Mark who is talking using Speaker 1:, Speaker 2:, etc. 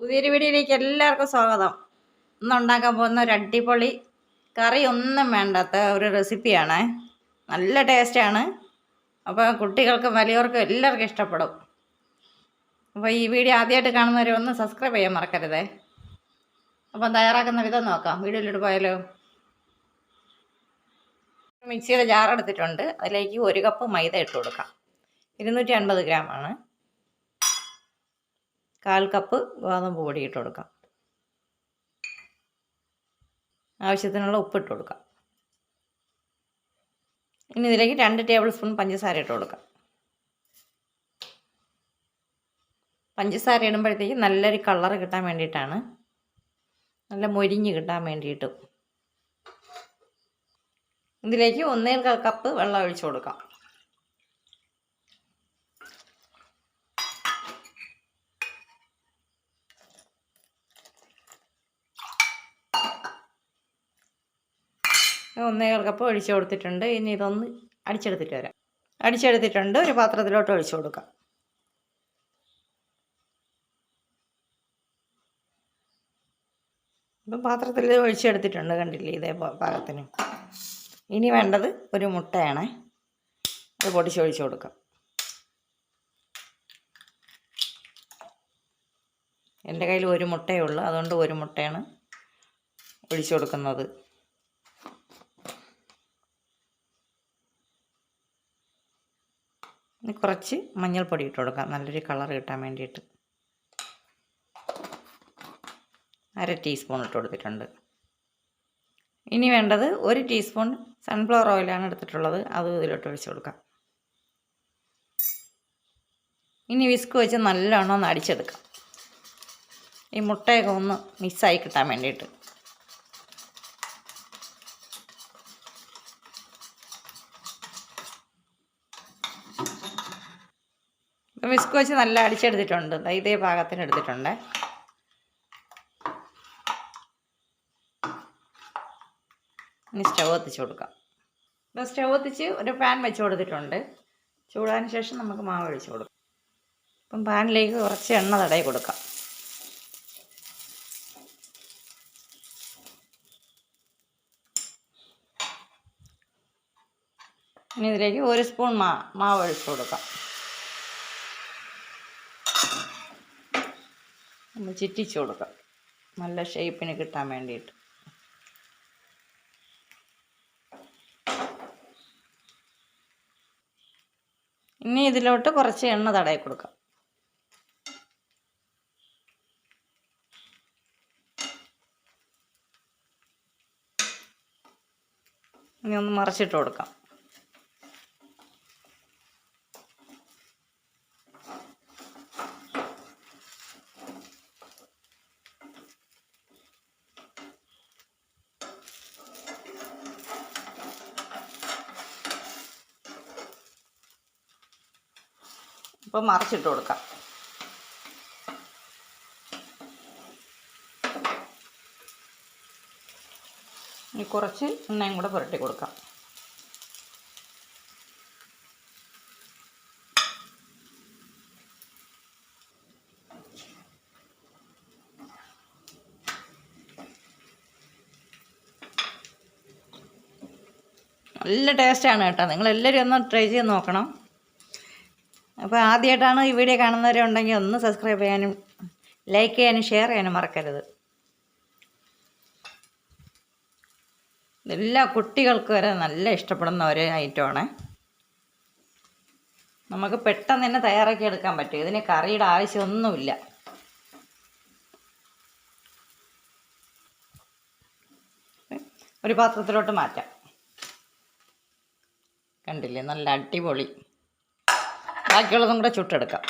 Speaker 1: പുതിയൊരു വീഡിയോയിലേക്ക് എല്ലാവർക്കും സ്വാഗതം. ഇന്ന് ഉണ്ടാക്കാൻ പോകുന്ന ഒരു അടിപൊളി കറി ഒന്നും വേണ്ടാത്ത ഒരു റെസിപ്പിയാണ്. നല്ല ടേസ്റ്റാണ്. അപ്പോൾ കുട്ടികൾക്കും വലിയവർക്കും എല്ലാവർക്കും ഇഷ്ടപ്പെടും. അപ്പോൾ ഈ വീഡിയോ ആദ്യമായിട്ട് കാണുന്നവരെ ഒന്ന് സബ്സ്ക്രൈബ് ചെയ്യാൻ മറക്കരുതേ. അപ്പം തയ്യാറാക്കുന്ന വിധം നോക്കാം. വീഡിയോയിലോട്ട് പോയാലോ. മിക്സിയുടെ ജാർ എടുത്തിട്ടുണ്ട്. അതിലേക്ക് 1 കപ്പ് മൈദ ഇട്ട് കൊടുക്കാം. 250 ഗ്രാമാണ്. 1/4 കപ്പ് ഗോതമ്പ് പൊടി ഇട്ട് കൊടുക്കാം. ആവശ്യത്തിനുള്ള ഉപ്പിട്ട് കൊടുക്കാം. ഇനി ഇതിലേക്ക് 2 ടേബിൾ സ്പൂൺ പഞ്ചസാര ഇട്ട് കൊടുക്കാം. പഞ്ചസാര ഇടുമ്പോഴത്തേക്ക് നല്ലൊരു കളർ കിട്ടാൻ വേണ്ടിയിട്ടാണ്, നല്ല മൊരിഞ്ഞ് കിട്ടാൻ വേണ്ടിയിട്ട്. ഇതിലേക്ക് 1/4 കപ്പ് വെള്ളം ഒഴിച്ച് കൊടുക്കാം. ഒന്നേകാൽ കപ്പ് ഒഴിച്ച് കൊടുത്തിട്ടുണ്ട്. ഇനി ഇതൊന്ന് അടിച്ചെടുത്തിട്ട് വരാം. അടിച്ചെടുത്തിട്ടുണ്ട്. ഒരു പാത്രത്തിലോട്ട് ഒഴിച്ച് കൊടുക്കാം. ഇപ്പം പാത്രത്തിൽ ഒഴിച്ചെടുത്തിട്ടുണ്ട്, കണ്ടില്ലേ, ഇതേ പാകത്തിന്. ഇനി വേണ്ടത് ഒരു മുട്ടയാണ്. അത് പൊടിച്ചൊഴിച്ച് കൊടുക്കാം. എൻ്റെ കയ്യിൽ ഒരു മുട്ടയേ ഉള്ളൂ, അതുകൊണ്ട് ഒരു മുട്ടയാണ് ഒഴിച്ച് കൊടുക്കുന്നത്. ഇനി കുറച്ച് മഞ്ഞൾപ്പൊടി ഇട്ട് കൊടുക്കാം, നല്ലൊരു കളർ കിട്ടാൻ വേണ്ടിയിട്ട്. 1/2 ടീസ്പൂൺ ഇട്ട് കൊടുത്തിട്ടുണ്ട്. ഇനി വേണ്ടത് 1 ടീസ്പൂൺ സൺഫ്ലവർ ഓയിലാണ് എടുത്തിട്ടുള്ളത്, അത് ഇതിലോട്ട് ഒഴിച്ച് കൊടുക്കാം. ഇനി വിസ്ക് വെച്ച് നല്ലോണം ഒന്ന് അടിച്ചെടുക്കാം, ഈ മുട്ടയൊക്കെ ഒന്ന് മിക്സായി കിട്ടാൻ വേണ്ടിയിട്ട്. വിസ്ക് വെച്ച് നല്ല അടിച്ചെടുത്തിട്ടുണ്ട്. ഇതേ പാകത്തിന് എടുത്തിട്ടുണ്ട്. ഇനി സ്റ്റവ് കത്തിച്ച് കൊടുക്കാം. ഇപ്പോൾ സ്റ്റവ് കത്തിച്ച് ഒരു പാൻ വെച്ച് കൊടുത്തിട്ടുണ്ട്. ചൂടാതിന് ശേഷം നമുക്ക് മാവ് ഒഴിച്ച് കൊടുക്കാം. അപ്പം പാനിലേക്ക് കുറച്ച് എണ്ണ തടയി കൊടുക്കാം. ഇനി ഇതിലേക്ക് 1 സ്പൂൺ മാവ് ഒഴിച്ച് കൊടുക്കാം. ഒന്ന് ചുറ്റിച്ച് കൊടുക്കാം, നല്ല ഷേപ്പിന് കിട്ടാൻ വേണ്ടിയിട്ട്. ഇനി ഇതിലോട്ട് കുറച്ച് എണ്ണ തടയി കൊടുക്കാം. ഇനി ഒന്ന് മറിച്ചിട്ട് കൊടുക്കാം. ഇപ്പോൾ മറിച്ചിട്ട് കൊടുക്കാം. ഇനി കുറച്ച് എണ്ണയും കൂടെ പുരട്ടി കൊടുക്കാം. നല്ല ടേസ്റ്റാണ് കേട്ടോ. നിങ്ങളെല്ലാവരും ഒന്ന് ട്രൈ ചെയ്ത് നോക്കണം. അപ്പോൾ ആദ്യമായിട്ടാണ് ഈ വീഡിയോ കാണുന്നവരുണ്ടെങ്കിൽ ഒന്ന് സബ്സ്ക്രൈബ് ചെയ്യാനും ലൈക്ക് ചെയ്യാനും ഷെയർ ചെയ്യാനും മറക്കരുത്. എല്ലാ കുട്ടികൾക്ക് വരെ നല്ല ഇഷ്ടപ്പെടുന്ന ഒരു ഐറ്റമാണ്. നമുക്ക് പെട്ടെന്ന് തന്നെ തയ്യാറാക്കി എടുക്കാൻ പറ്റും. ഇതിന് കറിയുടെ ആവശ്യമൊന്നുമില്ല. ഒരു പാത്രത്തിലോട്ട് മാറ്റാം. കണ്ടില്ലേ, നല്ല അടിപൊളി. ബാക്കിയുള്ളതും കൂടെ ചുട്ടെടുക്കാം.